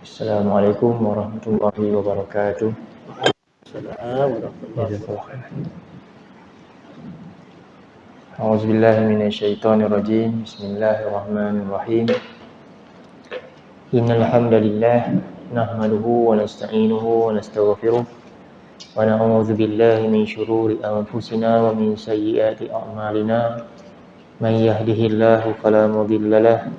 Assalamualaikum warahmatullahi wabarakatuh. A'udzubillahi minasyaitonirrajim. Bismillahirrahmanirrahim. Innal hamdalillah nahmaduhu wa nasta'inuhu wa nastaghfiruh wa na'udzu billahi min shururi anfusina wa min sayyiati a'malina. Man yahdihillahu fala mudilla lahu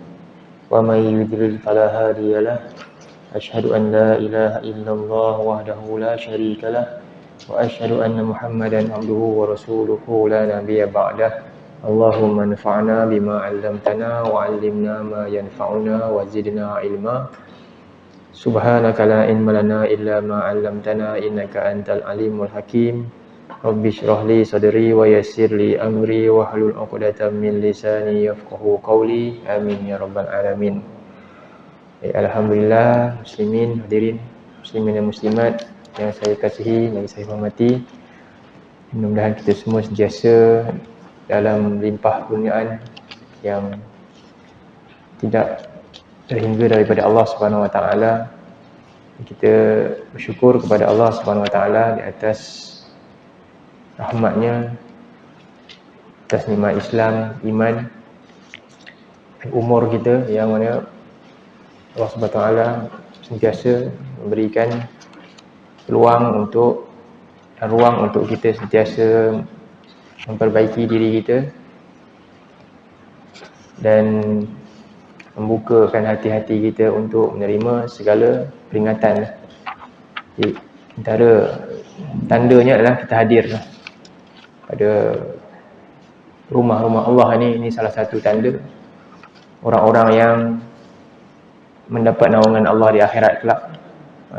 wa man yudlil fala hadiya lahu. Asyhadu an la ilaha illallah wahdahu la syarika lah wa asyhadu anna Muhammadan abduhu wa rasuluhu la nabiyya ba'dah. Allahumma anfa'na bima 'allamtana wa 'allimna ma yanfa'una wa zidna ilma. Subhanaka la ilma lana illa ma 'allamtana innaka antal alimul hakim. Rabbi shrah li sadri wa yassir li amri wa hlul 'uqdatam min lisani yafqahu qawli. Amin ya rabbal alamin. Alhamdulillah, muslimin, hadirin, muslimin dan muslimat yang saya kasihi, yang saya hormati. Mudah-mudahan kita semua sentiasa dalam limpah kurniaan yang tidak terhingga daripada Allah Subhanahu Wa Taala. Kita bersyukur kepada Allah Subhanahu Wa Taala di atas rahmatnya, atas nikmat Islam, iman, umur kita yang mana Allah Subhanahu Wa Taala sentiasa memberikan peluang untuk dan ruang untuk kita sentiasa memperbaiki diri kita dan membukakan hati-hati kita untuk menerima segala peringatan. Jadi, antara tandanya adalah kita hadir pada rumah-rumah Allah ini salah satu tanda orang-orang yang mendapat naungan Allah di akhirat kelak,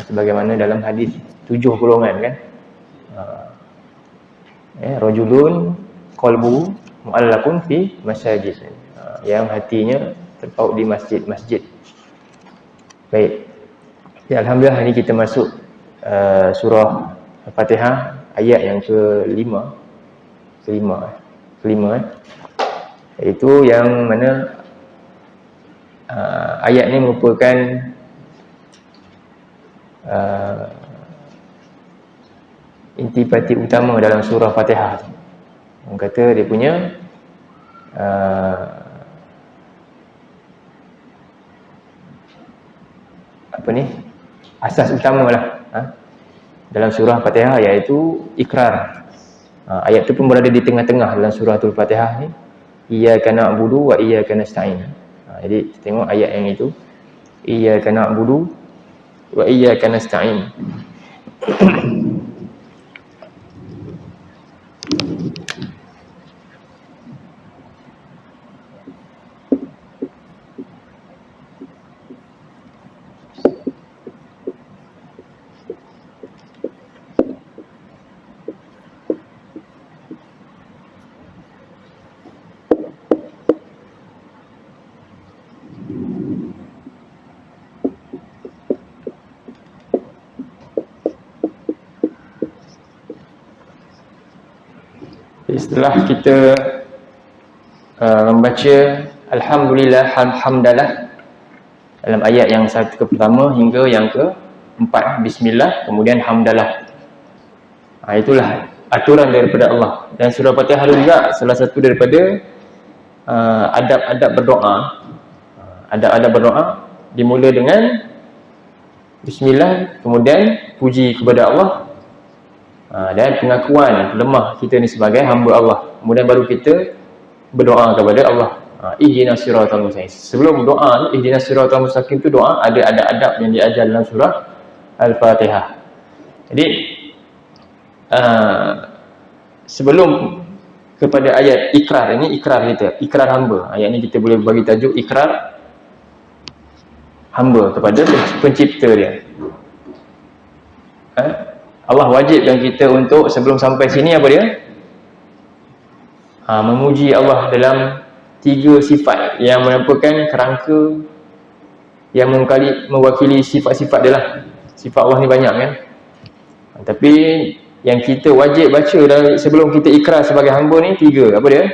sebagaimana dalam hadis 7 golongan kan, rajulun qalbu mu'allaqun fi masajid, yang hatinya terpaut di masjid-masjid. Baik, ya, alhamdulillah hari ini kita masuk surah Al-Fatihah ayat yang kelima, iaitu yang mana ayat ini merupakan intipati utama dalam surah Fatihah. Orang kata dia punya asas utama lah dalam surah Fatihah, iaitu ikrar. Ayat itu pun berada di tengah-tengah dalam surah Al-Fatihah ni, iyyaka na'budu wa iyyaka nasta'in. Jadi kita tengok ayat yang itu, iyyaka na'budu wa iyyaka nasta'in. Setelah kita membaca Alhamdulillah, hamdalah dalam ayat yang pertama hingga yang keempat, Bismillah, kemudian hamdalah, itulah aturan daripada Allah. Dan surah Fatihah juga salah satu daripada adab-adab berdoa. Adab-adab berdoa dimula dengan Bismillah, kemudian puji kepada Allah, dan pengakuan lemah kita ni sebagai hamba Allah. Kemudian baru kita berdoa kepada Allah. Ihdinas siratal mustaqim. Sebelum doa ihdinas siratal mustaqim tu doa ada adab yang diajar dalam surah Al-Fatihah. Jadi sebelum kepada ayat ikrar, ini ikrar kita, ikrar hamba. Ayat ni kita boleh bagi tajuk ikrar hamba kepada pencipta dia. Allah wajibkan kita untuk sebelum sampai sini apa dia? Memuji Allah dalam 3 sifat yang merupakan kerangka yang mewakili sifat-sifat dia lah. Sifat Allah ni banyak kan. Tapi yang kita wajib baca sebelum kita ikrar sebagai hamba ni 3. Apa dia?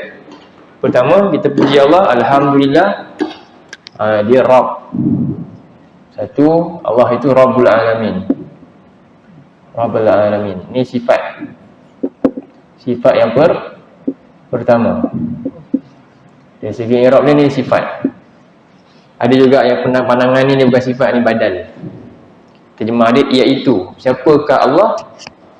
Pertama, kita puji Allah, Alhamdulillah, dia Rabb. Satu, Allah itu Rabbul Alamin. Rabbul Alamin. Ini sifat. Sifat yang pertama. Dari segi i'rab ni sifat. Ada juga yang pandangan ni bukan sifat, ni badal. Terjemah dia iaitu. Siapakah Allah?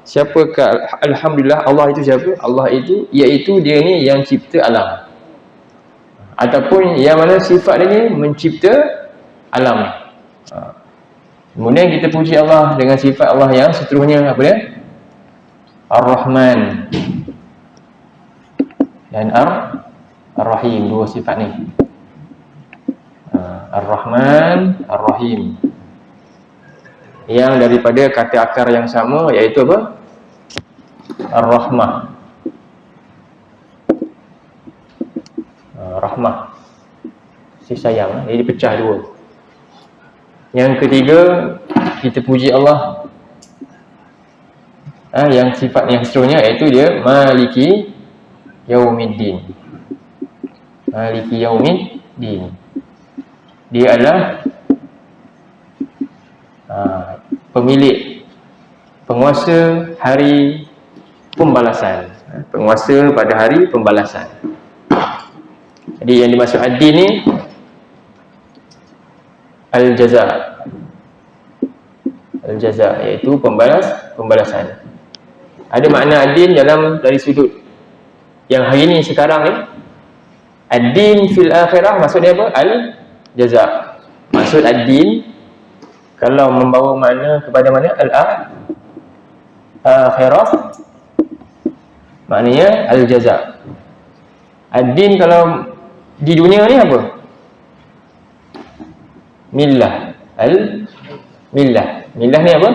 Siapakah alhamdulillah Allah itu siapa? Allah itu iaitu dia ni yang cipta alam. Ataupun yang mana sifat dia ni mencipta alam. Kemudian kita puji Allah dengan sifat Allah yang seterusnya, apa dia? Ar-Rahman dan Ar-Rahim, dua sifat ni. Ar-Rahman, Ar-Rahim, yang daripada kata akar yang sama, iaitu apa? Ar-Rahmah. Rahmah, kasih sayang. Jadi pecah dua. Yang ketiga, kita puji Allah yang sifat yang seterusnya, iaitu dia Maliki Yaumiddin. Maliki Yaumiddin. Dia adalah pemilik, penguasa hari pembalasan. Penguasa pada hari pembalasan. Jadi yang dimaksud ad-din ni al-jaza. Al-jaza iaitu pembalasan. Ada makna ad-din dari sudut yang hari ni sekarang ni. Ad-din fil akhirah maksudnya apa? Al-jaza. Maksud ad-din kalau membawa makna kepada mana? Al-akhirah, maknanya al-jaza. Ad-din kalau di dunia ni apa? Millah. Millah. Millah ni apa?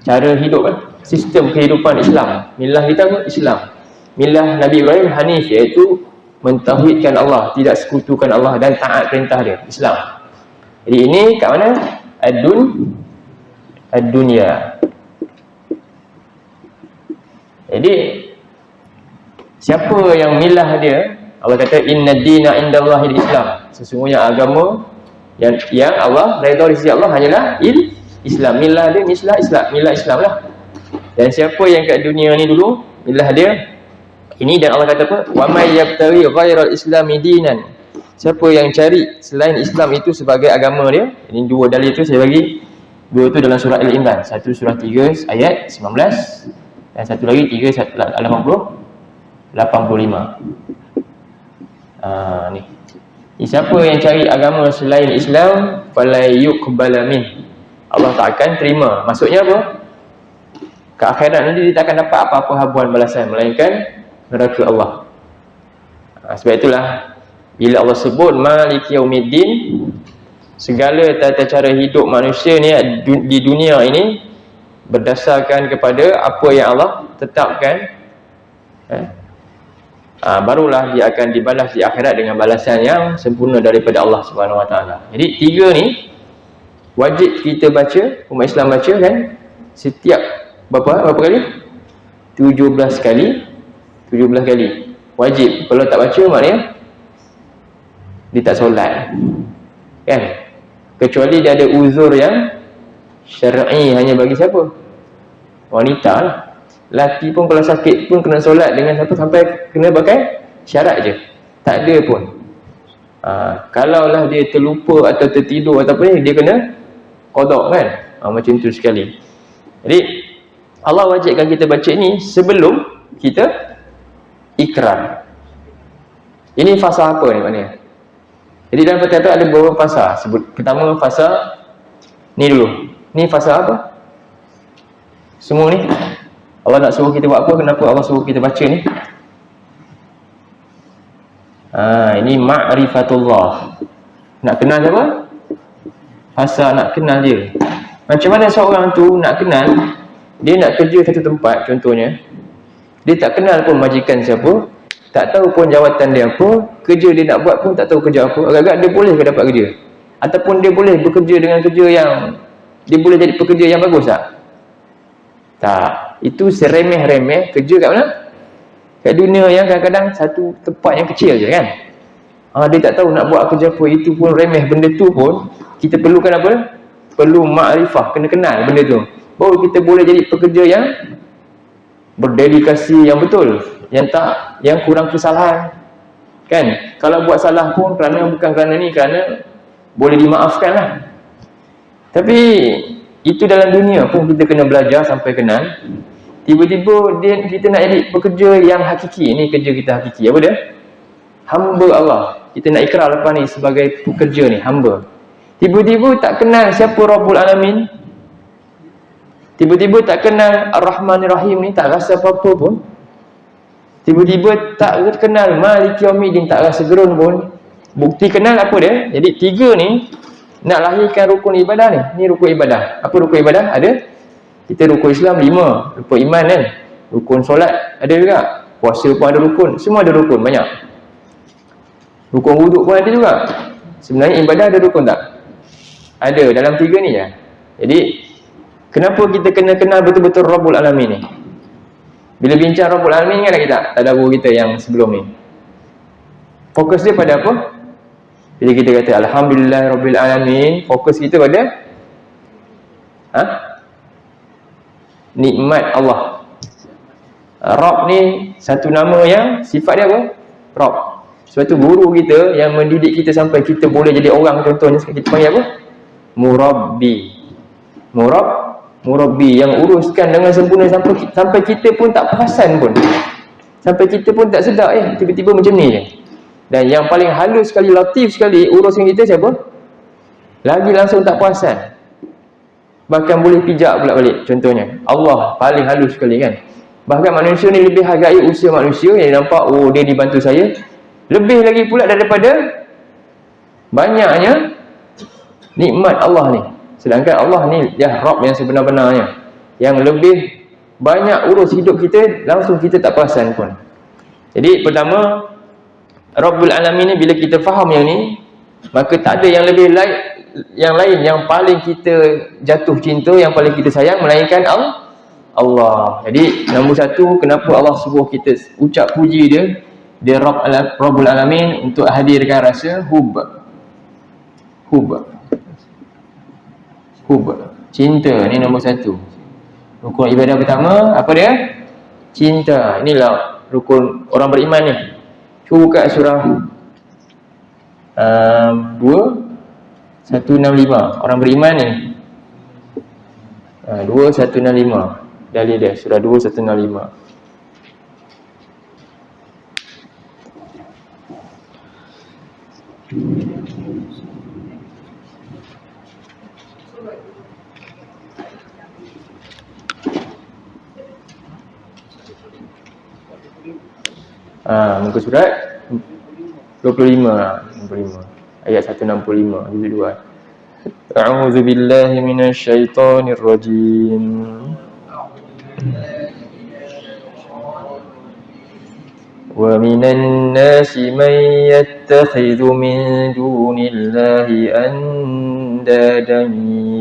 Cara hidup kan? Sistem kehidupan Islam. Millah kita apa? Islam. Millah Nabi Ibrahim Hanif, iaitu mentauhidkan Allah, tidak sekutukan Allah dan taat perintah dia. Islam. Jadi ini kat mana? Ad-dunya. Jadi siapa yang milah dia? Allah kata inna dina indallahil Islam. Sesungguhnya agama yang Allah redha di sisi Allah hanyalah Islam. Milah dia milah Islam lah. Dan siapa yang kat dunia ni dulu milah dia ini, dan Allah kata apa? Wa may yabtaghi ghairal islami dinan. Siapa yang cari selain Islam itu sebagai agama dia. Ini dua dalil tu saya bagi. Dua tu dalam surah Al-Imran. Satu surah 3 ayat 19 dan satu lagi 3 85. Ni. Siapa yang cari agama selain Islam, fala yuqbala min. Allah tak akan terima. Maksudnya apa? Ke akhirat nanti dia tak akan dapat apa-apa habuan balasan melainkan neraka Allah. Sebab itulah bila Allah sebut Maliki Yaumiddin, segala tata cara hidup manusia ni di dunia ini berdasarkan kepada apa yang Allah tetapkan. Barulah dia akan dibalas di akhirat dengan balasan yang sempurna daripada Allah Subhanahu Wa Taala. Jadi tiga ni wajib kita baca, umat Islam baca kan, setiap berapa kali? 17 kali. 17 kali wajib. Kalau tak baca maknanya dia tak solat kan, kecuali dia ada uzur yang syar'i. Hanya bagi siapa? Wanita lah. Lelaki pun kalau sakit pun kena solat dengan siapa? Sampai kena pakai syarat je, tak ada pun. Kalaulah dia terlupa atau tertidur atau apa ni, dia kena qada kan. Macam tu sekali. Jadi Allah wajibkan kita baca ni sebelum kita ikrar. Ini fasa apa ni maknanya? Jadi dalam perkataan ada beberapa fasa. Pertama fasa ni dulu. Ni fasa apa? Semua ni Allah nak suruh kita buat apa? Kenapa Allah suruh kita baca ni? Ini ma'rifatullah. Nak kenal siapa? Fasa nak kenal dia. Macam mana seorang tu nak kenal? Dia nak kerja satu tempat contohnya, dia tak kenal pun majikan siapa, tak tahu pun jawatan dia apa, kerja dia nak buat pun tak tahu kerja apa. Agak-agak dia boleh ke dapat kerja? Ataupun dia boleh bekerja dengan kerja yang dia boleh jadi pekerja yang bagus tak? Tak. Itu seremeh-remeh kerja kat mana? Kat dunia yang kadang-kadang satu tempat yang kecil je kan. Dia tak tahu nak buat kerja apa, itu pun remeh. Benda tu pun kita perlukan apa? Perlu makrifah, kena kenal benda tu, baru kita boleh jadi pekerja yang berdedikasi, yang betul, yang kurang kesalahan kan. Kalau buat salah pun bukan kerana ni, kerana boleh dimaafkan lah. Tapi itu dalam dunia pun kita kena belajar sampai kenal. Tiba-tiba kita nak jadi pekerja yang hakiki. Ni kerja kita hakiki, apa dia? Hamba Allah. Kita nak ikrar lepas ni sebagai pekerja ni, hamba. Tiba-tiba tak kenal siapa Rabbul Alamin, tiba-tiba tak kenal Ar-Rahmanir Rahim ni, tak rasa apa-apa pun. Tiba-tiba tak kenal Maliki Yaumiddin, tak rasa gerun pun. Bukti kenal apa dia? Jadi 3 ni nak lahirkan rukun ibadah ni. Ni rukun ibadah. Apa rukun ibadah? Ada. Kita rukun Islam 5. Rukun iman kan. Rukun solat ada juga. Puasa pun ada rukun. Semua ada rukun, banyak. Rukun wuduk pun ada juga. Sebenarnya ibadah ada rukun tak? Ada, dalam 3 ni je. Jadi kenapa kita kena kenal betul-betul Rabbul Alamin ni? Bila bincang Rabbul Alamin, ingat tak kita? Tadabur kita yang sebelum ni. Fokus dia pada apa? Bila kita kata Alhamdulillah Rabbil Alamin, fokus kita pada nikmat Allah. Rabb ni satu nama yang sifat dia apa? Rabb. Sebab tu guru kita yang mendidik kita sampai kita boleh jadi orang, contohnya kita panggil apa? Murabbi. Murabbi yang uruskan dengan sempurna sampai kita pun tak perasan pun. Sampai kita pun tak sedar tiba-tiba macam ni je. Dan yang paling halus sekali, latif sekali uruskan kita siapa? Lagi langsung tak perasan. Bahkan boleh pijak pula balik. Contohnya Allah paling halus sekali kan. Bahkan manusia ni lebih hargai usia manusia yang nampak dia dibantu saya. Lebih lagi pula daripada banyaknya nikmat Allah ni. Sedangkan Allah ni dia Rabb yang sebenar-benarnya, yang lebih banyak urus hidup kita, langsung kita tak perasan pun. Jadi pertama, Rabbul Alamin ni bila kita faham yang ni, maka tak ada yang lebih lain yang paling kita jatuh cinta, yang paling kita sayang melainkan Allah. Jadi nombor 1, kenapa Allah suruh kita ucap puji dia Rabbul Alamin, untuk hadirkan rasa hub, cinta. Ni nombor 1. Rukun ibadah pertama apa dia? Cinta. Inilah rukun orang beriman ni. Cuba buka surah 165. Orang beriman ni 2165. Dalil dia surah 2165. Muka surat 25 ayat 165 juzuk 2. A'udzu billahi minasyaitonir rajim. Wa minan nasi man yattakhidhu min dunillahi andadan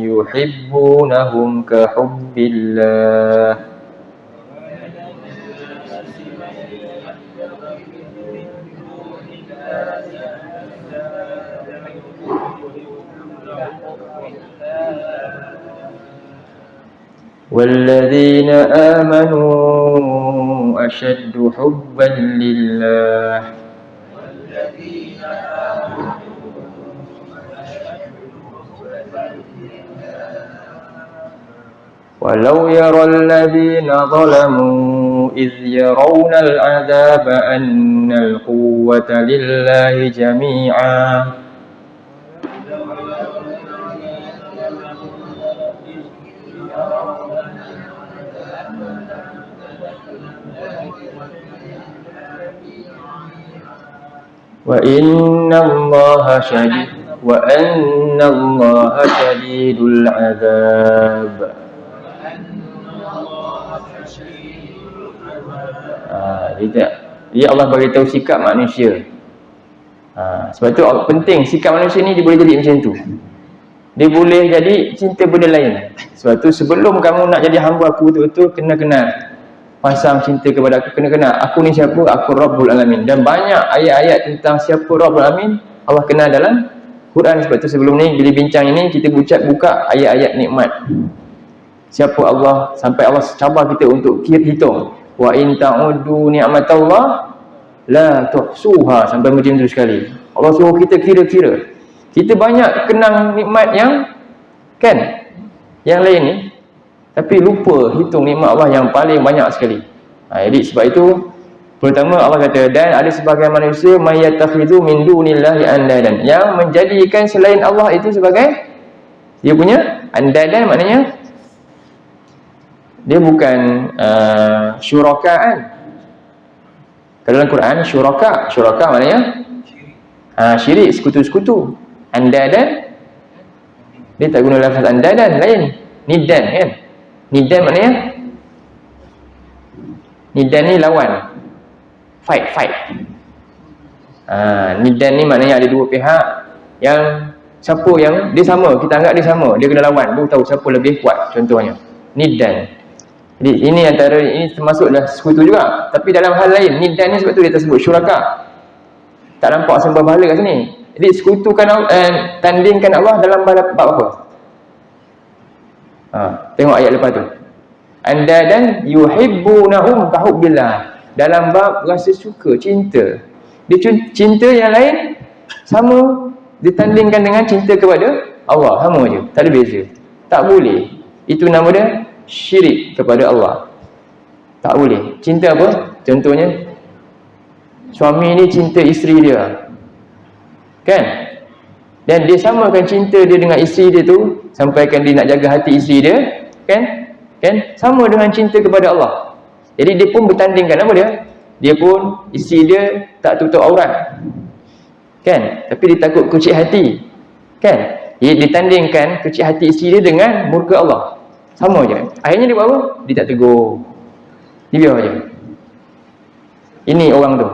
yuhibbunahum ka hubbillah. والذين آمنوا أشد حبا لله ولو يرى الذين ظلموا إذ يرون العذاب أن القوة لله جميعا وَإِنَّ اللَّهَ شَدِيدُ الْعَذَابِ. Jadi Allah bagi tahu sikap manusia. Sebab tu penting sikap manusia ni dia boleh jadi macam tu. Dia boleh jadi cinta benda lain. Sebab tu sebelum kamu nak jadi hamba aku betul-betul, kena kenal pasang cinta kepada aku, kena kenal aku ni siapa, aku Rabbul Alamin. Dan banyak ayat-ayat tentang siapa Rabbul Alamin Allah kenal dalam Quran. Sebab tu sebelum ni bila bincang ini kita buka ayat-ayat nikmat siapa Allah, sampai Allah cabar kita untuk hitung. Wa in ta'uddu ni'matallah la tuhsuha, sampai macam tu sekali. Allah suruh kita kira-kira. Kita banyak kenang nikmat yang yang lain ni, tapi lupa hitung nikmat Allah yang paling banyak sekali. Jadi sebab itu pertama Allah kata, dan ada sebagian manusia mayyatakhidhu min dunillahi andadan, yang menjadikan selain Allah itu sebagai dia punya andadan. Maknanya dia bukan syuraka kan. Kalau dalam Quran syuraka maknanya syirik, sekutu-sekutu. Andadan dia tak guna lafaz andadan, lain niddan kan. Niddan maknanya niddan ni lawan, fight. Niddan ni maknanya ada dua pihak yang siapa yang dia sama, kita anggap dia sama, dia kena lawan, baru tahu siapa lebih kuat, contohnya niddan. Jadi ini antara ini termasuklah sekutu juga, tapi dalam hal lain niddan ni sebab tu dia tersebut syuraka. Tak nampak sembah berhala kat sini. Jadi sekutukan tandingkan Allah dalam bab apa? Tengok ayat lepas tu. Andadan yuhibbunahum kahubbillah, dalam bab rasa suka, cinta. Dia cinta yang lain sama ditandingkan dengan cinta kepada Allah, sama je, tak ada beza. Tak boleh. Itu nama dia syirik kepada Allah. Tak boleh. Cinta apa? Contohnya suami ni cinta isteri dia, kan? Dan dia samakan cinta dia dengan isteri dia tu, sampaikan dia nak jaga hati isteri dia, kan? Sama dengan cinta kepada Allah. Jadi dia pun bertandingkan apa dia? Dia pun isteri dia tak tutup aurat, kan? Tapi dia takut kecil hati, kan? Dia ditandingkan kecil hati isteri dia dengan murka Allah. Sama je. Akhirnya dia buat apa? Dia tak tegur. Dia biar je. Ini orang tu.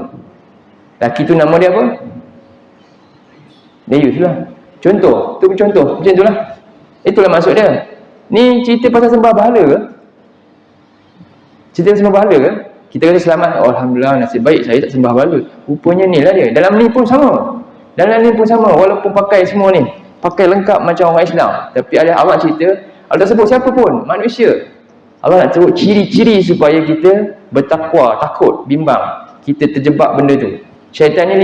Laki tu nama dia apa? Dayus lah. Contoh. Tu contoh. Macam tu lah. Itulah maksud dia. Ni cerita pasal sembah berhala ke? Cerita sembah berhala ke? Kita kata selamat. Oh, Alhamdulillah, nasib baik saya tak sembah berhala. Rupanya ni lah dia. Dalam ni pun sama. Walaupun pakai semua ni, pakai lengkap macam orang Islam, tapi ada awak cerita, Allah tak sebut siapa pun, manusia. Allah nak sebut ciri-ciri supaya kita bertakwa, takut, bimbang. Kita terjebak benda tu. Syaitan ni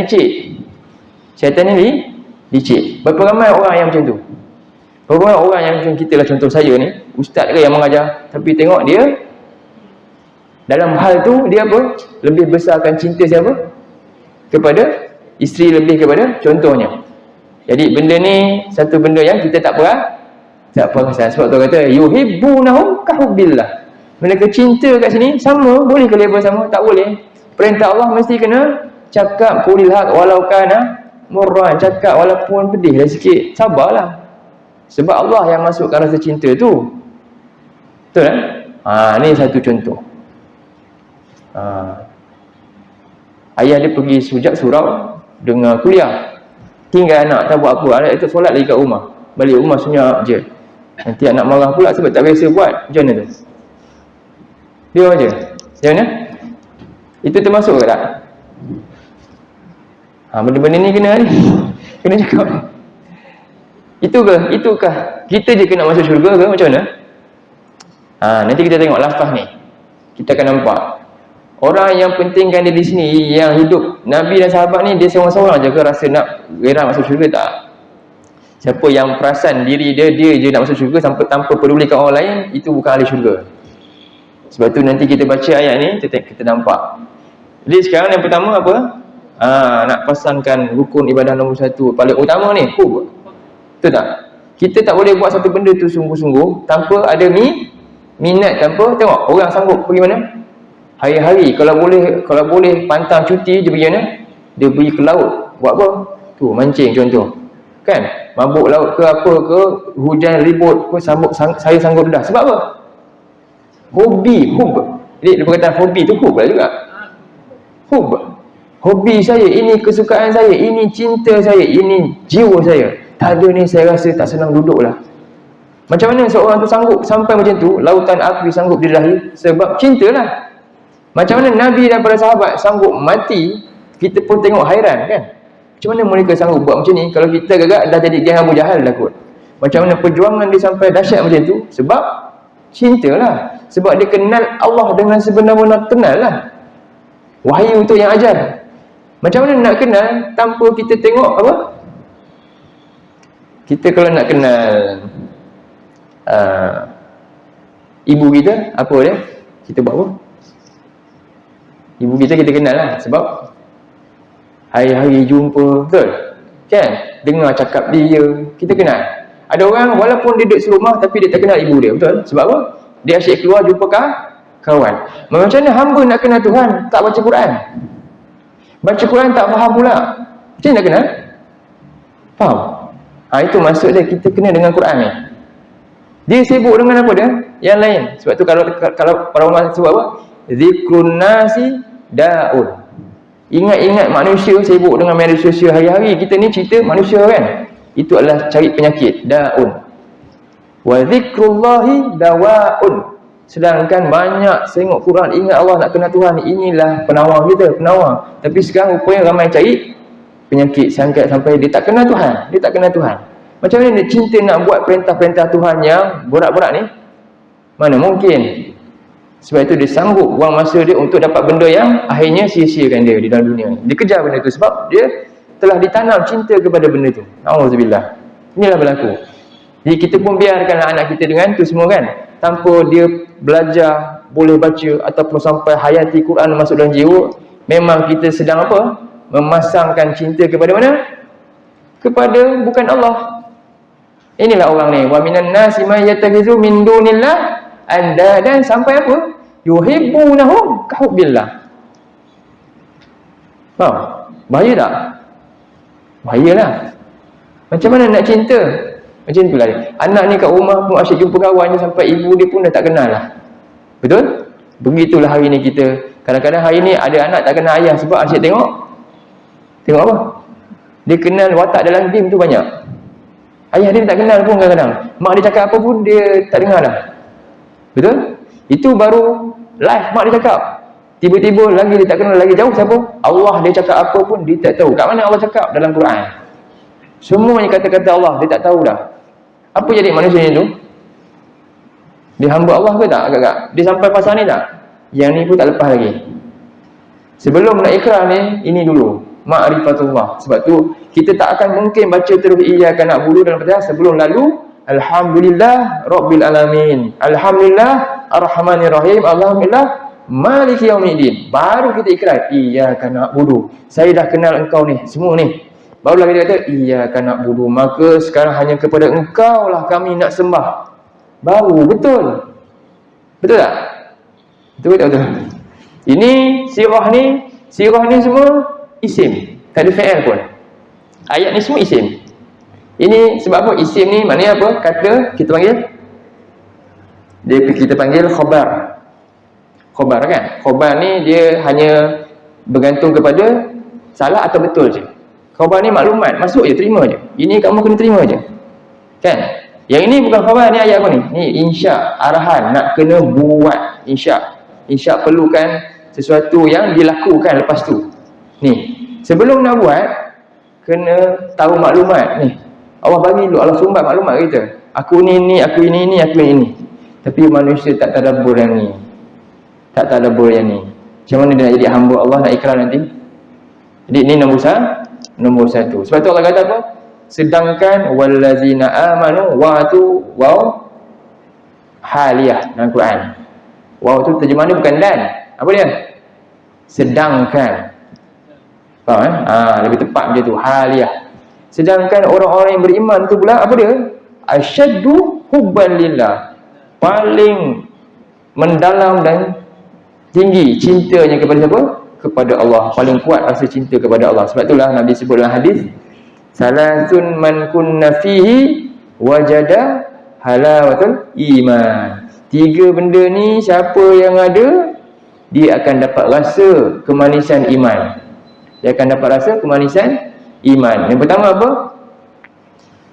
licik. Berapa ramai orang yang macam tu? Berapa ramai orang yang macam kita lah, contoh saya ni, ustaz ke yang mengajar, tapi tengok dia dalam hal tu, dia apa? Lebih besarkan cinta siapa? Kepada isteri, lebih kepada contohnya. Jadi benda ni satu benda yang kita tak perasan. Sebab tu kata yuhibbunahum kahubbillah. Mereka cinta kat sini sama, boleh ke level sama? Tak boleh. Perintah Allah mesti kena cakap qulil haq walau kana murran, cakap walaupun pedih lah sikit, sabarlah. Sebab Allah yang masukkan rasa cinta tu. Betul kan? Ni satu contoh. Ayah dia pergi surau dengar kuliah. Tinggal anak tak buat apa. Anak itu solat lagi kat rumah. Balik rumah senyap je. Nanti anak marah pula sebab tak biasa buat. Macam mana tu? Dia je. Macam mana? Itu termasuk ke tak? Benda-benda ni kena cakap. Itukah kita je kena masuk syurga ke macam mana? Nanti kita tengok lafaz ni. Kita akan nampak. Orang yang pentingkan dia di sini, yang hidup Nabi dan sahabat ni, dia seorang-seorang je ke rasa nak gerang masuk syurga? Tak. Siapa yang perasan diri dia je nak masuk syurga sampai tanpa pedulikan orang lain, itu bukan ahli syurga. Sebab tu nanti kita baca ayat ni, kita nampak. Jadi sekarang yang pertama apa? Nak pasangkan rukun ibadah nombor 1 paling utama ni, hub. Betul tak? Kita tak boleh buat satu benda tu sungguh-sungguh tanpa ada minat, tanpa tengok orang sanggup pergi mana? Hari-hari kalau boleh pantang cuti dia pergi mana? Dia pergi ke laut. Buat apa? Tu mancing contoh. Kan? Mabuk laut ke apa ke, hujan ribut ke, saya sanggup dah. Sebab apa? Hobi, hub. Jadi dia perkataan hobi tu hub lah juga. Hub. Hobi saya, ini kesukaan saya, ini cinta saya, ini jiwa saya. Tak ada ni saya rasa tak senang duduk lah. Macam mana seorang tu sanggup sampai macam tu, lautan api sanggup dirahi? Sebab cinta lah. Macam mana Nabi dan para sahabat sanggup mati, kita pun tengok hairan kan. Macam mana mereka sanggup buat macam ni? Kalau kita gagak dah jadi geng Abu Jahal dah kot. Macam mana perjuangan dia sampai dahsyat macam tu? Sebab cintalah. Sebab dia kenal Allah dengan sebenar-benar kenal lah. Wahyu tu yang ajar. Macam mana nak kenal tanpa kita tengok apa? Kita kalau nak kenal ibu kita, apa dia? Kita buat apa? Ibu kita kenal lah. Sebab hari-hari jumpa, betul? Kan? Dengar cakap dia, kita kenal. Ada orang walaupun dia duduk serumah tapi dia tak kenal ibu dia, betul? Sebab apa? Dia asyik keluar jumpa kawan. Macam mana hamba nak kenal Tuhan tak baca Quran? Baca Quran tak faham pula. Macam mana nak kenal? Faham? Itu maksud dia, kita kena dengan Quran ni. Dia sibuk dengan apa dia? Yang lain. Sebab tu kalau para ulama sebut apa? Zikrun nasi da'un. Ingat-ingat manusia sibuk dengan media sosial hari-hari. Kita ni cerita manusia kan. Itu adalah cari penyakit. Da'un. Wa zikrullahi dawa'un. Sedangkan banyak tengok Quran, ingat Allah, nak kenal Tuhan. Inilah penawar kita, penawar. Tapi sekarang rupanya ramai cari penyakit sampai dia tak kenal Tuhan. Dia tak kenal Tuhan. Macam mana dia cinta nak buat perintah-perintah Tuhan yang berat-berat ni? Mana mungkin? Sebab itu dia sanggup buang masa dia untuk dapat benda yang akhirnya sia-siakan dia di dalam dunia ni. Dia kejar benda tu sebab dia telah ditanam cinta kepada benda tu. Auzubillah. Inilah berlaku. Jadi kita pun biarkanlah anak kita dengan tu semua kan. Tanpa dia belajar, boleh baca ataupun sampai hayati Quran masuk dalam jiwa, memang kita sedang apa? Memasangkan cinta kepada mana? Kepada bukan Allah. Inilah orang ni. Wa minan nasi may yattakhidhu min dunillah andadan, sampai apa? Yuhibbunahum kahubbillah. Faham? Bahaya tak? Bahayalah. Macam mana nak cinta? Macam itulah dia. Anak ni kat rumah pun asyik jumpa kawannya sampai ibu dia pun dah tak kenal lah. Betul? Begitulah hari ni kita. Kadang-kadang hari ni ada anak tak kenal ayah sebab asyik tengok apa? Dia kenal watak dalam game tu banyak. Ayah dia tak kenal pun kadang-kadang. Mak dia cakap apa pun dia tak dengar dah. Betul? Itu baru live mak dia cakap. Tiba-tiba lagi dia tak kenal, lagi jauh siapa? Allah dia cakap apa pun dia tak tahu. Kat mana Allah cakap? Dalam Quran. Semuanya kata-kata Allah dia tak tahu dah. Apa jadi manusia ni tu? Dia hamba Allah ke tak agak-agak? Dia sampai pasal ni tak? Yang ni pun tak lepas lagi. Sebelum nak ikrar ni, ini dulu ma'rifatullah. Sebab tu kita tak akan mungkin baca terus iyyaka na'budu dalam Fatihah sebelum lalu alhamdulillah rabbil alamin, alhamdulillah arrahmanir rahim, alhamdulillah maliki yaumiddin. Baru kita ikrar iyyaka na'budu. Saya dah kenal engkau ni semua ni. Barulah kita kata iyyaka na'budu, maka sekarang hanya kepada engkau lah kami nak sembah. Baru betul. Betul tak? Betul tak betul? Ini sirah ni semua isim, tak ada fi'il pun. Ayat ni semua isim. Ini sebab apa? Isim ni maknanya apa? Kata kita panggil kita panggil khabar. Khabar kan? Khabar ni dia hanya bergantung kepada salah atau betul je. Khabar ni maklumat, masuk je, terima je. Ini kamu kena terima je. Kan? Yang ini bukan khabar, ni ayat apa ni? Ni insya, arahan, nak kena buat insya. Insya perlukan sesuatu yang dilakukan lepas tu. Ni, sebelum nak buat kena tahu maklumat ni. Allah bagi dulu, Allah sumbat maklumat kita. Aku ni, aku ini, aku ini. Tapi manusia tak tadabbur yang ni. Tak tadabbur yang ni. Macam mana dia nak jadi hamba Allah, nak ikrar nanti? Jadi ni nombor satu. Sebab tu Allah kata apa? Sedangkan wallazina amanu, wa tu waw haliyah dalam Quran. Waw tu terjemahan dia bukan dan. Apa dia? Sedangkan. Faham lebih tepat macam tu, haliyah. Sedangkan orang-orang yang beriman tu pula apa dia? Asyaddu hubban lillah. Paling mendalam dan tinggi cintanya kepada siapa? Kepada Allah. Paling kuat rasa cinta kepada Allah. Sebab itulah Nabi sebut dalam hadis, salasun man kunna fihi wajada halawatul iman. 3 benda ni siapa yang ada, dia akan dapat rasa kemanisan iman. Dia akan dapat rasa kemanisan iman. Yang pertama apa?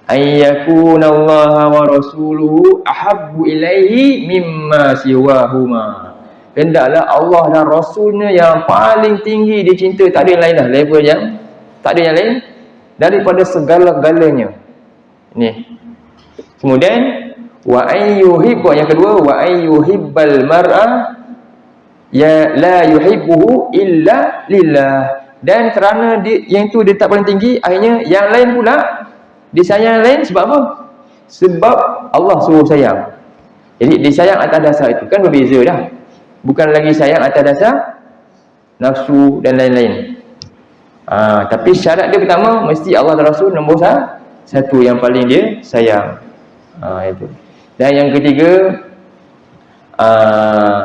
Ayyakunallaha wa rasuluhu ahabbu ilaihi mimma siwahuma. hendaklah Allah dan Rasulnya yang paling tinggi dicinta. Tak ada yang lain dah, level yang tak ada yang lain daripada segala-galanya. Ni. Kemudian wa ayyuhibbu, yang kedua, wa ayyuhibbal mar'a ya la yuhibbuhu illa lillah. Dan kerana dia, yang tu dia tak paling tinggi, akhirnya yang lain pula disayang yang lain sebab apa? Sebab Allah suruh sayang. Jadi disayang atas dasar itu kan berbeza dah. Bukan lagi sayang atas dasar nafsu dan lain-lain. Tapi syarat dia pertama mesti Allah dan Rasul nombor satu yang paling dia sayang. Itu. Dan yang ketiga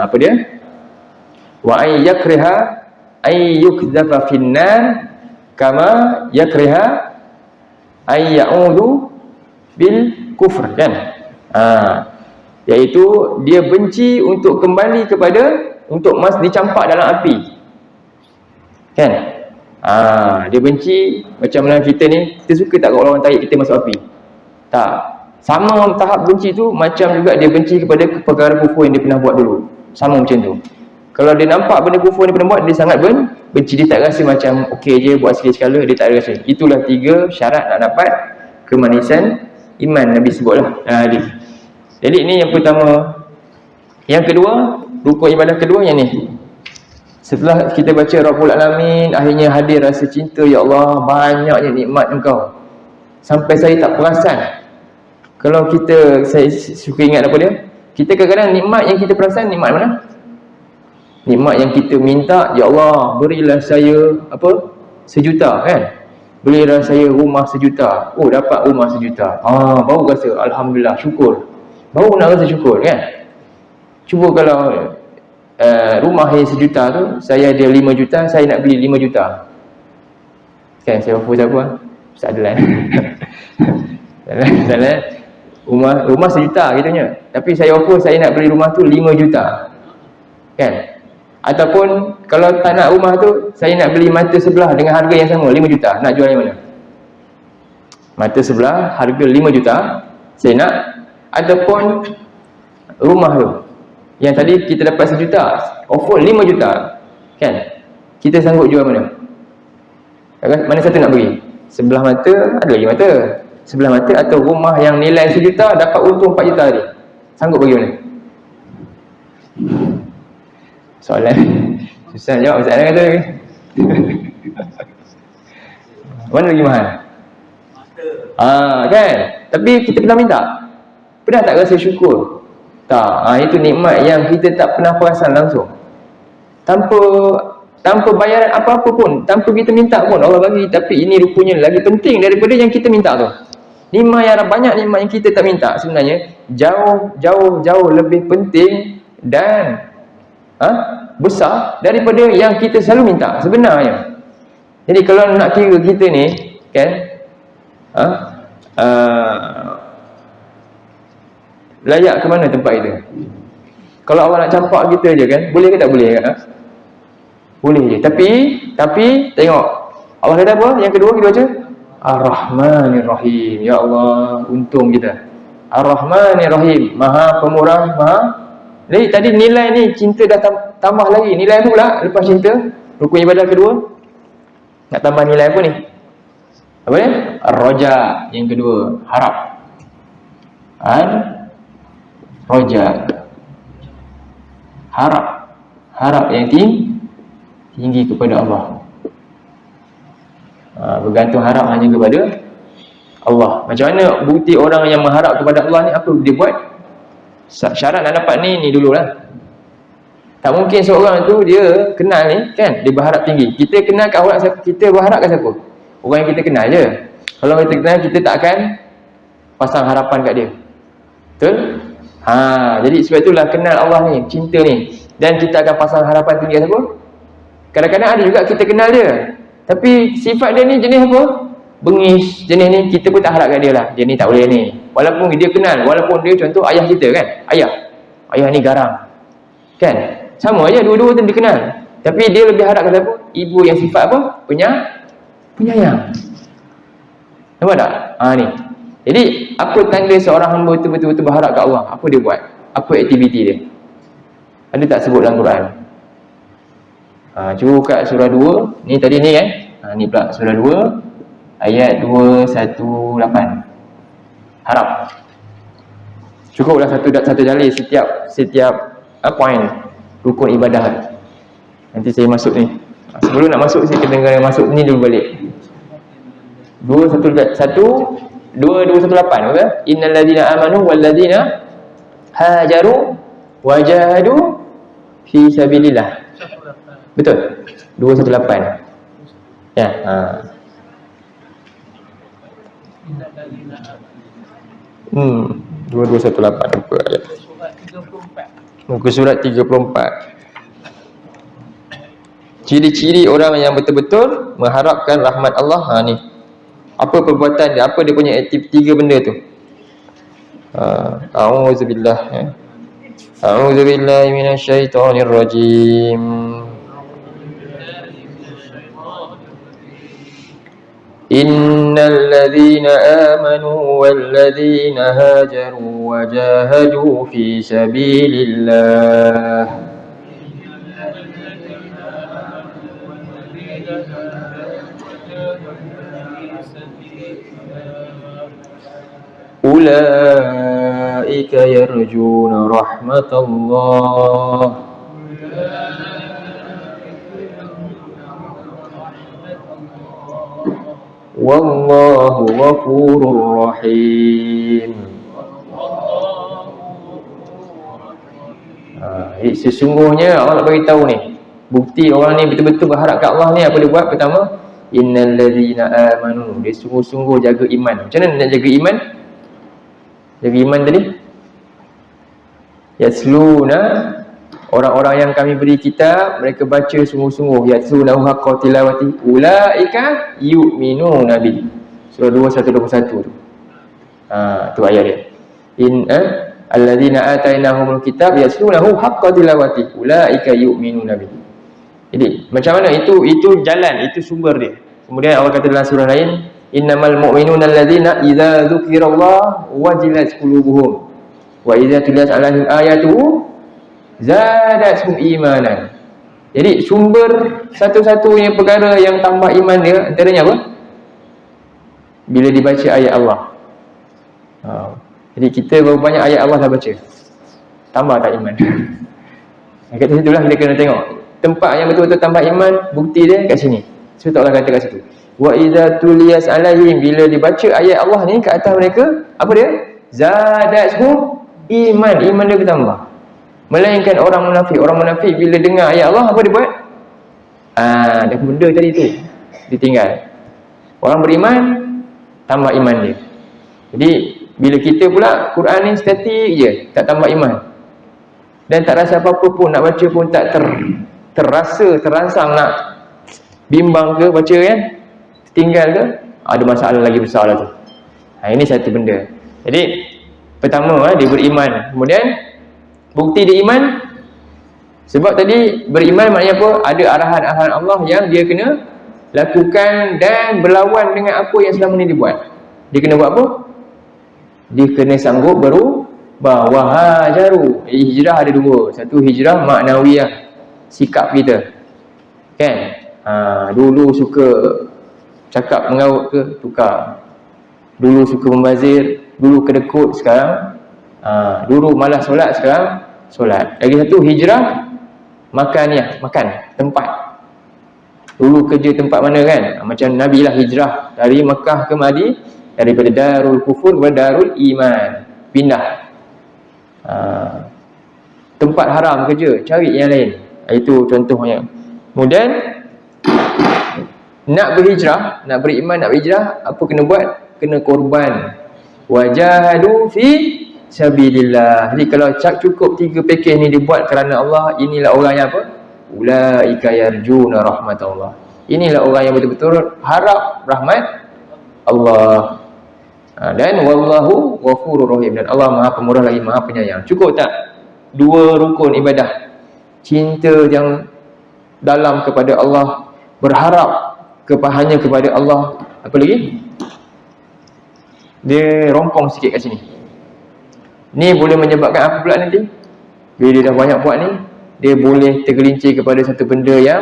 apa dia? Wa ay yakriha ay yukdhafa finnar kama yakriha ay ya'udu bil kufr, kan? Iaitu dia benci untuk kembali kepada, untuk dicampak dalam api, kan? Dia benci macam mana kita ni, kita suka tak kalau orang tarik kita masuk api? Tak. Sama tahap benci tu macam juga dia benci kepada perkara kufur yang dia pernah buat dulu. Sama macam tu. Kalau dia nampak benda kufur yang dia pernah buat, dia sangat benci. Dia tak rasa macam okey je buat sekali-sekala, dia tak rasa. Itulah 3 syarat nak dapat kemanisan iman, Nabi sebutlah hadis. Jadi ini yang pertama. Yang kedua, rukun ibadah kedua yang ni. Setelah kita baca Rabbul Alamin, akhirnya hadir rasa cinta, ya Allah, banyaknya nikmat Engkau sampai saya tak perasan. Kalau saya suka ingat apa dia, kita kadang-kadang nikmat yang kita perasan nikmat mana? Nikmat yang kita minta, ya Allah, berilah saya apa? 1 juta, kan? Berilah saya rumah 1 juta. Oh, dapat rumah 1 juta. Baru rasa alhamdulillah, syukur. Baru nak rasa syukur, kan? Cuba kalau rumah yang 1 juta tu, saya ada 5 juta, saya nak beli 5 juta. Kan saya offer siapa? Ustaz Adlan. Salah. Rumah 1 juta kitanya. Tapi saya offer saya nak beli rumah tu 5 juta. Kan? Ataupun kalau tak nak rumah tu, saya nak beli mata sebelah dengan harga yang sama, 5 juta. Nak jual yang mana? Mata sebelah harga 5 juta, saya nak. Ataupun rumah tu yang tadi kita dapat 1 juta, offer 5 juta, kan? Kita sanggup jual mana? Mana satu nak bagi? Sebelah mata, ada lagi mata. Sebelah mata atau rumah yang nilai 1 juta dapat untung 4 juta tadi. Sanggup bagi mana? Soalan susah jawab. Ustaz kata mana lagi mahal? Kan? Tapi kita pernah minta? Pernah tak rasa syukur? Tak. Itu nikmat yang kita tak pernah perasan langsung. Tanpa bayaran apa-apa pun, tanpa kita minta pun Allah bagi. Tapi ini rupanya lagi penting daripada yang kita minta tu. Nikmat yang banyak, nikmat yang kita tak minta sebenarnya jauh lebih penting dan besar daripada yang kita selalu minta sebenarnya. Jadi kalau nak kira kita ni, kan, layak ke mana tempat kita? Kalau Allah nak campak kita je, kan, boleh ke tak boleh? Boleh je. Tapi tengok Allah kata apa? Yang kedua kita baca Ar-Rahmanir Rahim. Ya Allah, untung kita. Ar-Rahmanir Rahim, Maha Pemurah, Maha. Jadi tadi nilai ni cinta dah tambah lagi. Nilai tu pula lepas cinta, rukun ibadah kedua, nak tambah nilai apa ni? Apa ni? Ar-Raja, yang kedua, harap. Ar-Raja, harap yang tinggi kepada Allah. Bergantung harap hanya kepada Allah. Macam mana bukti orang yang mengharap kepada Allah ni? Apa dia buat? Syarat nak dapat ni dululah. Tak mungkin seorang tu dia kenal ni, kan, dia berharap tinggi. Kita kenal kat orang, kita berharap kat siapa? Orang yang kita kenal je. Kalau kita kenal, kita tak akan pasang harapan kat dia. Betul? Jadi sebab itulah kenal Allah ni, cinta ni, dan kita akan pasang harapan tinggi kat siapa? Kadang-kadang ada juga kita kenal dia, tapi sifat dia ni jenis apa? Bengis. Jenis ni kita pun tak harap kat dia lah. Dia ni tak boleh ni. Walaupun dia kenal, walaupun dia contoh ayah kita, kan, ayah ni garang, kan, sama aja, dua-dua tu dia kenal. Tapi dia lebih harap kat siapa? Ibu yang sifat apa? Penyayang. Nampak tak? Ni. Jadi apa tanda seorang hamba tu betul-betul berharap kat Allah? Apa dia buat? Apa aktiviti dia? Ada tak sebut dalam Quran? Cuba buka surah 2. Ni tadi ni kan? Ni pula surah 2 ayat 218. Harap cukuplah satu dalil setiap poin rukun ibadah. Nanti saya masuk ni. Sebelum nak masuk saya kena masuk ni dulu balik. 2218 betul? Innal ladzina amanu wal ladzina hajaru wajahadu fi sabilillah. Betul? 218. Ya, 2218 lupa ayat. Muka surat 34. Ciri-ciri orang yang betul-betul mengharapkan rahmat Allah. Ni. Apa perbuatan dia? Apa dia punya aktif? 3 benda tu. A'udzubillah. A'udzubillahi minasyaitonir rajim. Innal ladzina amanu wal ladzina hajaru wajahadu fi sabilillah ulaika yarjuna rahmatallah wallahu ghafurur rahim. Sesungguhnya Allah nak beritahu ni, bukti orang ni betul-betul berharap kat Allah ni apa dia buat? Pertama, innal ladzina amanu, dia sungguh-sungguh jaga iman. Macam mana nak jaga iman? Jaga iman tadi, yasluna, orang-orang yang kami beri kitab, mereka baca sungguh-sungguh, yasluna haqqa tilawati ulaika yu'minuna bi. Surah 2121 tu. Tu ayat dia. Alladzina atainahumul kitab yaslunahu haqqa tilawati ulaika yu'minuna bi. Jadi macam mana itu jalan, itu sumber dia. Kemudian Allah kata dalam surah lain, innamal mu'minuna alladzina idza dzukirallah wajilat qulubuhum wa idza tuliyat 'alaihim ayatuhu zadatuhum imanan. Jadi sumber satu-satunya perkara yang tambah iman dia antaranya apa? Bila dibaca ayat Allah. Jadi kita berapa banyak ayat Allah dah baca? Tambah tak iman? Kat situlah kita kena tengok tempat yang betul-betul tambah iman, bukti dia kat sini. Sebab Allah kata kat situ, wa idza tuliyas alaihim, bila dibaca ayat Allah ni kat atas mereka, apa dia? Zadatuhum iman dia bertambah. Melainkan orang munafik bila dengar ayat Allah, apa dia buat? Dah benda tadi tu ditinggal. Orang beriman tambah iman dia. Jadi bila kita pula Quran ni statik je, tak tambah iman, dan tak rasa apa-apa pun, nak baca pun tak terasa, terangsang nak bimbang ke baca kan, tinggal ke, ada masalah lagi besar lah tu. Ini satu benda. Jadi pertama dia beriman. Kemudian bukti dia iman, sebab tadi beriman maknanya apa? Ada arahan-arahan Allah yang dia kena lakukan dan berlawan dengan apa yang selama ni dibuat. Dia kena buat apa? Dia kena sanggup berubah. Hajaru. Hijrah ada dua. Satu hijrah maknawiyah, sikap kita kan. Dulu suka cakap mengaut ke, tukar. Dulu suka membazir, dulu kedekut, sekarang dulu malas solat, sekarang solat. Lagi satu hijrah makan tempat. Dulu kerja tempat mana kan, macam Nabi lah hijrah dari Mekah ke Madinah, daripada darul kufur kepada darul iman, pindah. Tempat haram kerja, cari yang lain. Itu contohnya. Kemudian nak berhijrah, nak beriman, nak berhijrah, apa kena buat? Kena korban. Wajahadu fi sabilillah. Jadi kalau cukup 3 pakej ni dibuat kerana Allah, inilah orang yang apa? Ulaika yarjuna rahmatullah. Inilah orang yang betul-betul harap rahmat Allah. Dan wallahu ghafurur rahim, dan Allah Maha Pemurah lagi Maha Penyayang. Cukup tak 2 rukun ibadah? Cinta yang dalam kepada Allah, berharap hanya kepada Allah. Apa lagi? Dia rompong sikit kat sini. Ni boleh menyebabkan apa pula nanti? Bila dia dah banyak buat ni, dia boleh tergelincir kepada satu benda yang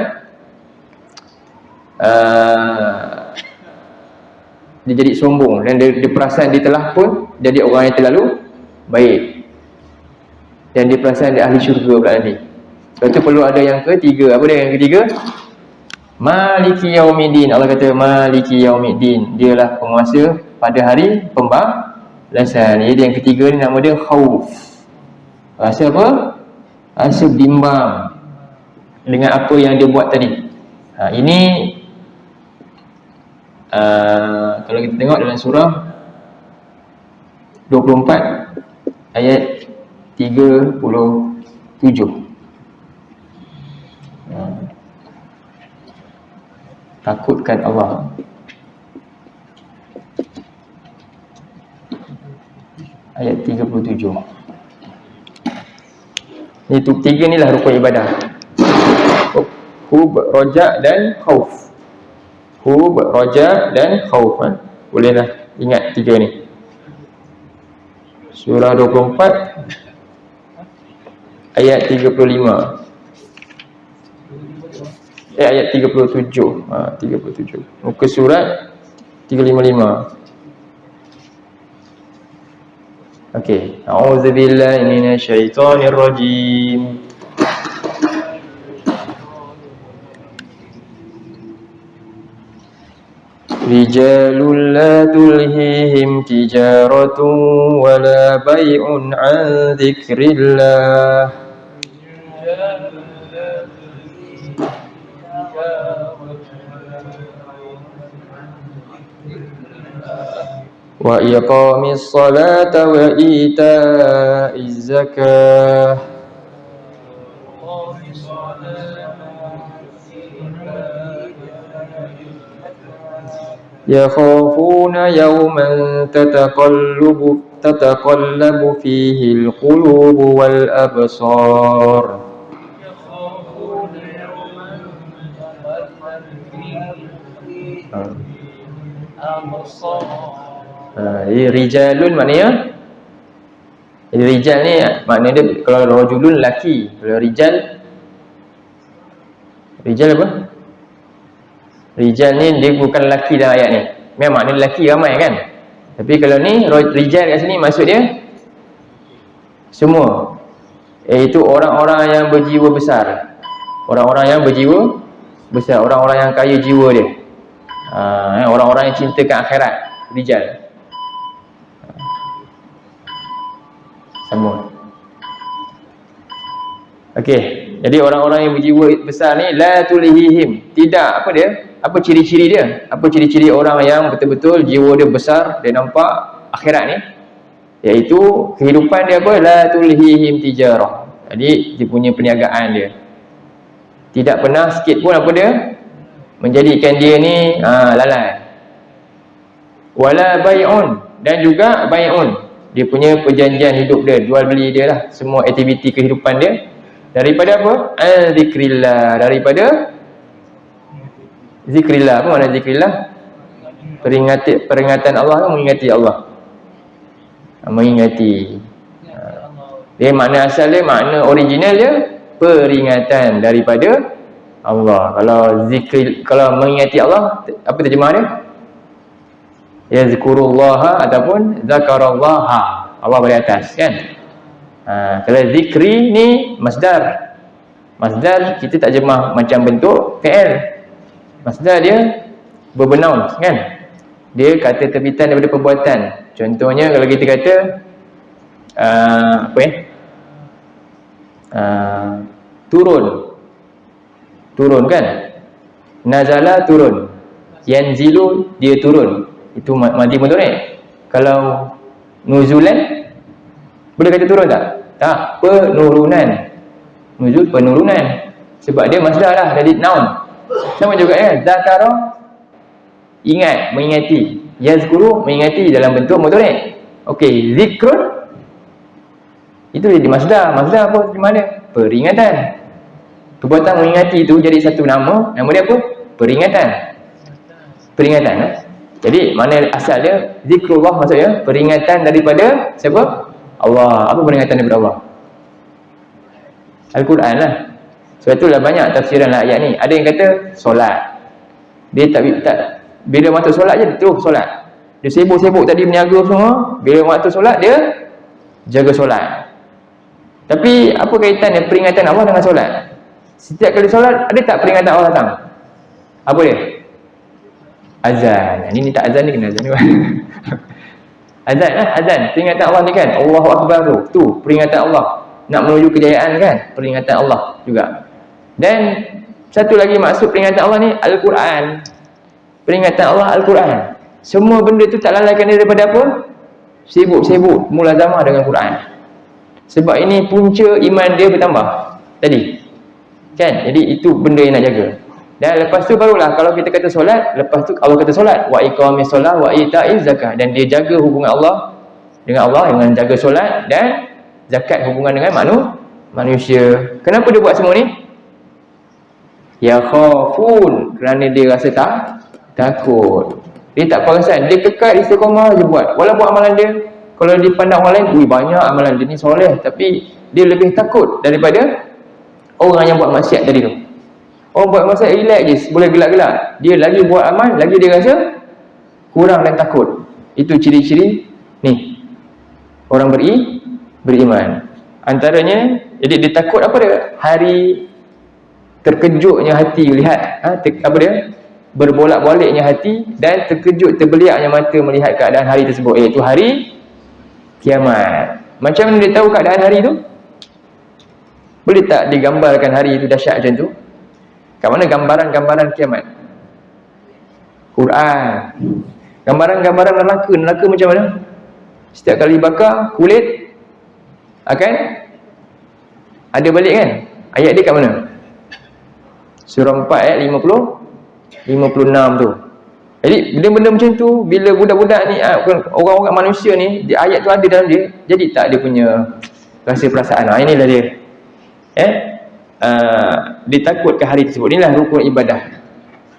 dia jadi sombong, dan dia perasan dia telah pun jadi orang yang terlalu baik, dan dia perasan dia ahli syurga pula nanti. Lepas tu perlu ada yang ketiga. Apa dia yang ketiga? Maliki Yaumiddin. Allah kata Maliki Yaumiddin, dialah penguasa pada hari pembalasan. Jadi yang ketiga ni nama dia khauf. Rasa apa? Rasa bimbang dengan apa yang dia buat tadi. Ini kalau kita tengok dalam surah 24 ayat 37. Takutkan Allah. Ayat 37. Ini tiga ni lah rukun ibadah. Hub, roja dan khauf. Hub, roja dan khauf. Bolehlah ingat tiga ni. Surah 24 ayat 35. Ayat 37. 37. Muka surat 355. Okey. A'udzubillahi minasyaitonir rajim. Rijalul la tulhihim tijaratun wala bai'un 'an dzikrillah. Wa iqamis salata wa ita'iz zakah. Yakhafuna yawman tataqallabu fihi al-qulub wal absar. Rijalun maknanya, rijal ni maknanya dia, kalau rajulun lelaki, kalau rijal apa? Rijal ni dia bukan lelaki dalam ayat ni. Memang maknanya lelaki ramai kan. Tapi kalau ni rijal kat sini maksud dia semua, iaitu orang-orang yang berjiwa besar. Orang-orang yang berjiwa besar, orang-orang yang kaya jiwa dia. Orang-orang yang cintakan akhirat, rijal. Sama. Okey, jadi orang-orang yang berjiwa besar ni la tulhihim, tidak, apa dia? Apa ciri-ciri dia? Apa ciri-ciri orang yang betul-betul jiwa dia besar, dia nampak akhirat ni? Iaitu kehidupan dia apa? La tulhihim tijarah. Jadi dia punya perniagaan dia tidak pernah sikit pun apa dia menjadikan dia ni lalai. Wala bai'un, dan juga bai'un, dia punya perjanjian hidup dia, jual beli dia lah, semua aktiviti kehidupan dia daripada apa? Al-zikrillah, daripada zikrillah. Apa makna zikrillah? Peringatan Allah kan, mengingati Allah. Mengingati. Dia makna asal dia, makna original dia peringatan daripada Allah. Kalau mengingati Allah, apa terjemah dia? Yazkurullaha ataupun zakarallaha, Allah beri atas kan. Kalau zikri ni masdar. Masdar kita tak terjemah macam bentuk fi'il. Masdar dia berbenau kan. Dia kata terbitan daripada perbuatan. Contohnya kalau kita kata turun kan. Nazala turun. Yanzilu dia turun. Itu madi mudhari'. Kalau nuzulan boleh kata turun tak? Tak, penurunan. Nuzul penurunan. Sebab dia masdar lah, jadi noun. Sama juga ya, zakara ingat, mengingati. Yazkuru mengingati dalam bentuk mudhari'. Okey, zikrun itu jadi masdar. Masdar apa di mana? Peringatan. Perbuatan mengingati itu jadi satu nama dia apa? Peringatan. Peringatan. Jadi mana asal dia? Zikrullah maksudnya peringatan daripada siapa? Allah. Apa peringatan daripada Allah? Al-Quran lah. Sebab itulah banyak tafsiran lah ayat ni. Ada yang kata solat. Dia tak bila waktu solat je dia terus solat. Dia sibuk-sibuk tadi berniaga semua, bila waktu solat dia jaga solat. Tapi apa kaitannya peringatan Allah dengan solat? Setiap kali solat ada tak peringatan Allah datang? Apa dia? Azan. Ini tak azan ni kena azan ni. Azan lah, azan. Peringatan Allah ni kan. Allahu Akbar tu. Tu peringatan Allah. Nak menuju kejayaan kan? Peringatan Allah juga. Dan satu lagi maksud peringatan Allah ni Al-Quran. Peringatan Allah Al-Quran. Semua benda tu tak lalaikan dia daripada apa? Sibuk-sibuk mulazamah dengan Quran. Sebab ini punca iman dia bertambah tadi. Kan? Jadi itu benda yang nak jaga. Dan lepas tu barulah kalau kita kata solat, lepas tu Allah kata solat, wa iqamis solat wa ita'iz zakah, dan dia jaga hubungan Allah dengan jaga solat dan zakat, hubungan dengan manusia. Kenapa dia buat semua ni? Ya khafun, kerana dia rasa takut. Dia tak perasan, dia kekal istiqamah je buat. Walaupun amalan dia, kalau dipandang orang lain, banyak amalan dia ni soleh, tapi dia lebih takut daripada orang yang buat maksiat tadi tu. Orang buat maksiat relax je, boleh gelak-gelak. Dia lagi buat amal, lagi dia rasa kurang dan takut. Itu ciri-ciri ni orang beriman. Antaranya, jadi dia takut apa dia? Hari terkejutnya hati lihat, apa dia? Berbolak-baliknya hati dan terkejut terbeliaknya mata melihat keadaan hari tersebut, iaitu hari kiamat. Macam mana dia tahu keadaan hari tu? Boleh tak digambarkan hari itu dahsyat macam tu? Kat mana gambaran-gambaran kiamat? Quran. Gambaran-gambaran neraka macam mana? Setiap kali bakar kulit akan ada balik kan? Ayat dia kat mana? Surah 4 ayat 56 tu. Jadi benda-benda macam tu, bila budak-budak ni, orang-orang manusia ni, ayat tu ada dalam dia, jadi tak dia punya rasa perasaan. Inilah dia. Dia takut ke hari tersebut. Inilah rukun ibadah.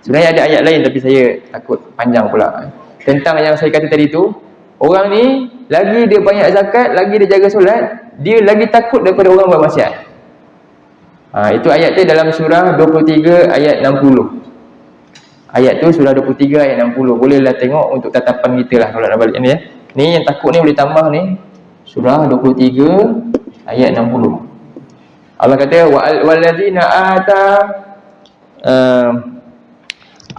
Sebenarnya ada ayat lain tapi saya takut panjang pula. Tentang yang saya kata tadi tu, orang ni lagi dia banyak zakat, lagi dia jaga solat, dia lagi takut daripada orang buat maksiat. Itu ayat tu dalam surah 23 ayat 60. Ayat tu surah 23 ayat 60. Bolehlah tengok untuk tatapan kita lah kalau nak balik ni ya. Ni yang takut ni boleh tambah ni. Surah 23 ayat 60. Allah kata wallazina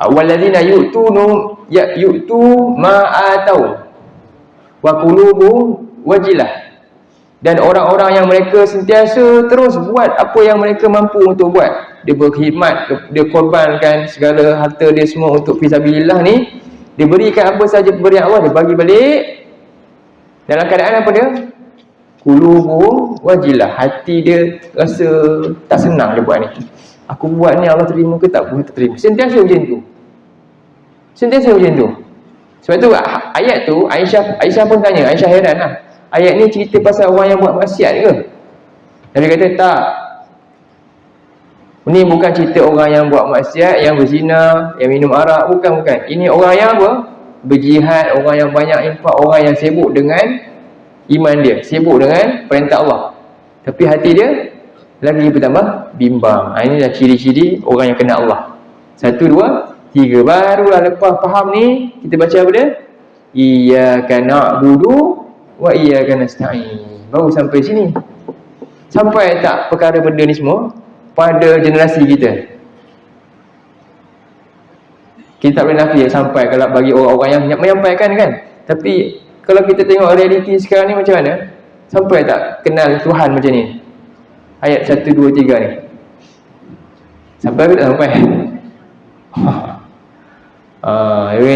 wallazina yu'tu ma atau wa qulubuhum wajilah. Dan orang-orang yang mereka sentiasa terus buat apa yang mereka mampu untuk buat. Dia berkhidmat, dia korbankan segala harta dia semua untuk fisabilillah ni. Dia berikan apa saja pemberian Allah, dia bagi balik. Dalam keadaan apa dia? Qulubuhum wajilah. Hati dia rasa tak senang dia buat ni. Aku buat ni Allah terima ke tak? Terima. Sentiasa macam tu. Sentiasa macam tu. Sebab tu ayat tu Aisyah pun tanya, Aisyah heran lah. Ayat ni cerita pasal orang yang buat maksiat ke? Dan dia kata tak. Ini bukan cerita orang yang buat maksiat, yang berzina, yang minum arak, bukan. Ini orang yang apa? Berjihad, orang yang banyak infak, orang yang sibuk dengan iman dia, sibuk dengan perintah Allah. Tapi hati dia lagi bertambah bimbang. Inilah ciri-ciri orang yang kenal Allah. 1, 2, 3. Barulah lepas faham ni, kita baca apa dia? Iyyaka na'budu wa iyyaka nasta'in. Baru sampai sini. Sampai tak perkara benda ni semua pada generasi kita? Kita tak boleh nafi sampai kalau bagi orang-orang yang menyampaikan kan. Tapi kalau kita tengok realiti sekarang ni macam mana? Sampai tak kenal Tuhan macam ni? Ayat 1, 2, 3 ni. Sampai ke tak sampai?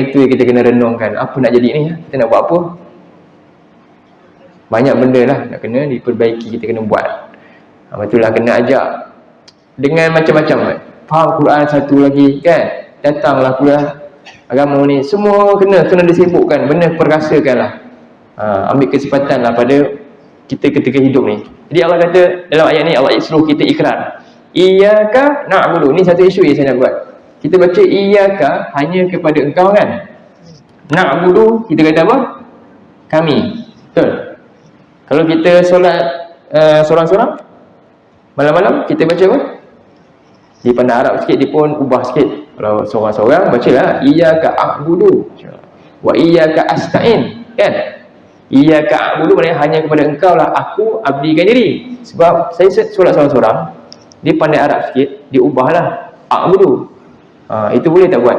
Itu kita kena renungkan. Apa nak jadi ni? Kita nak buat apa? Banyak benda lah nak kena diperbaiki, kita kena buat. Itulah kena ajak dengan macam-macam. Faham Quran satu lagi kan? Datanglah kuliah agama ni. Semua kena disibukkan, benda perkasakan lah. Ambil kesempatan lah pada kita ketika hidup ni. Jadi Allah kata dalam ayat ni, Allah suruh kita ikrar. Iyyaka na'budu. Ni satu isu yang saya nak buat. Kita baca iyyaka hanya kepada engkau kan. Na'budu kita kata apa? Kami. Betul? Kalau kita solat sorang-sorang, Malam-malam kita baca apa? Di pandai Arab sikit, dia pun ubah sikit. Kalau seorang-seorang bacalah iyyaka a'budu wa iyyaka asta'in, kan? Iyyaka a'budu maknanya hanya kepada engkau lah aku abdikan diri. Sebab saya solat seorang-seorang, dia pandai Arab sikit, dia ubahlah a'budu. Itu boleh tak buat?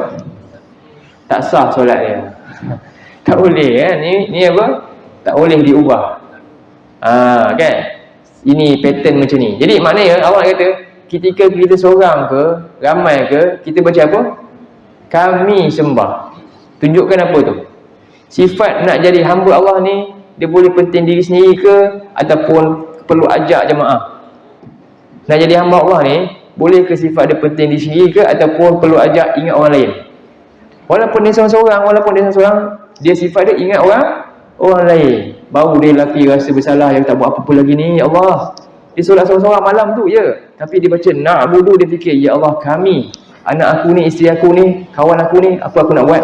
Tak sah solat dia. Tak boleh kan? Ni apa? Tak boleh diubah. Kan? Ini pattern macam ni. Jadi maknanya awak kata ketika kita seorang ke, ramai ke, kita baca apa? Kami sembah. Tunjukkan apa tu? Sifat nak jadi hamba Allah ni, dia boleh penting diri sendiri ke, ataupun perlu ajak jemaah? Nak jadi hamba Allah ni, boleh ke sifat dia penting diri sendiri ke, ataupun perlu ajak ingat orang lain? Walaupun dia seorang-seorang, dia sifat dia ingat orang lain. Baru dia lelaki rasa bersalah, yang tak buat apa-apa lagi ni, ya Allah. Dia solat seorang-seorang malam tu je, tapi dia baca na'budu, dia fikir, ya Allah, kami, anak aku ni, isteri aku ni, kawan aku ni, apa aku nak buat?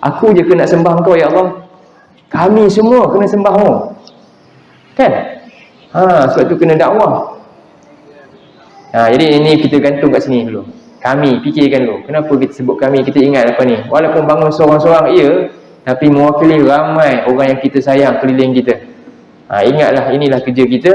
Aku je kena sembah Engkau, ya Allah. Kami semua kena sembahmu, kan? Sebab tu kena dakwah. Jadi ini kita gantung kat sini dulu. Kami, fikirkan dulu. Kenapa kita sebut kami? Kita ingat apa ni? Walaupun bangun seorang-seorang, ya, tapi mewakili ramai orang yang kita sayang keliling kita. Ingatlah, inilah kerja kita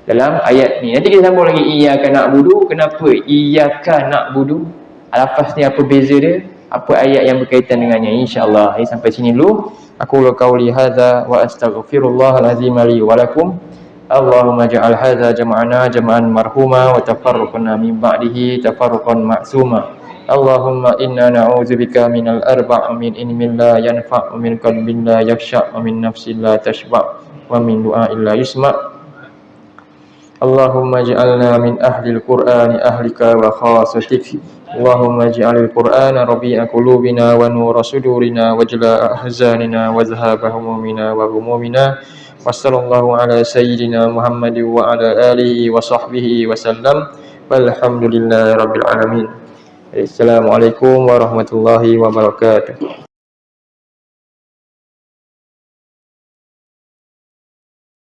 dalam ayat ni. Nanti kita sambung lagi iyyaka na'budu. Kenapa iyyaka na'budu? Lafaz ni apa beza dia? Apa ayat yang berkaitan dengannya? InsyaAllah. Sampai sini dulu. Aku qauli hadza wa astaghfirullahal azim li wa lakum. Allahumma ja'al hadza jam'ana jam'an marhuma wa tafarruqna min ba'dihi tafarruqan ma'suma. Allahumma inna na'udzubika minal arba' min ilmin la yanfa' wa min qalbin la yakhsha' wa min nafsin la tashba' wa min du'a'in la yusma'. Allahumma ij'alna min ahlil qur'ani ahlika wa khasatik. Allahumma ij'alil qur'ana rabi'a qulubina wa nura sudurina wa jalaa ahzanina wa dhahaba humumina wa humumina. Wa sallallahu ala sayyidina Muhammadin wa ala alihi wa sahbihi wa sallam. Walhamdulillahi rabbil alamin. Assalamualaikum warahmatullahi wabarakatuh.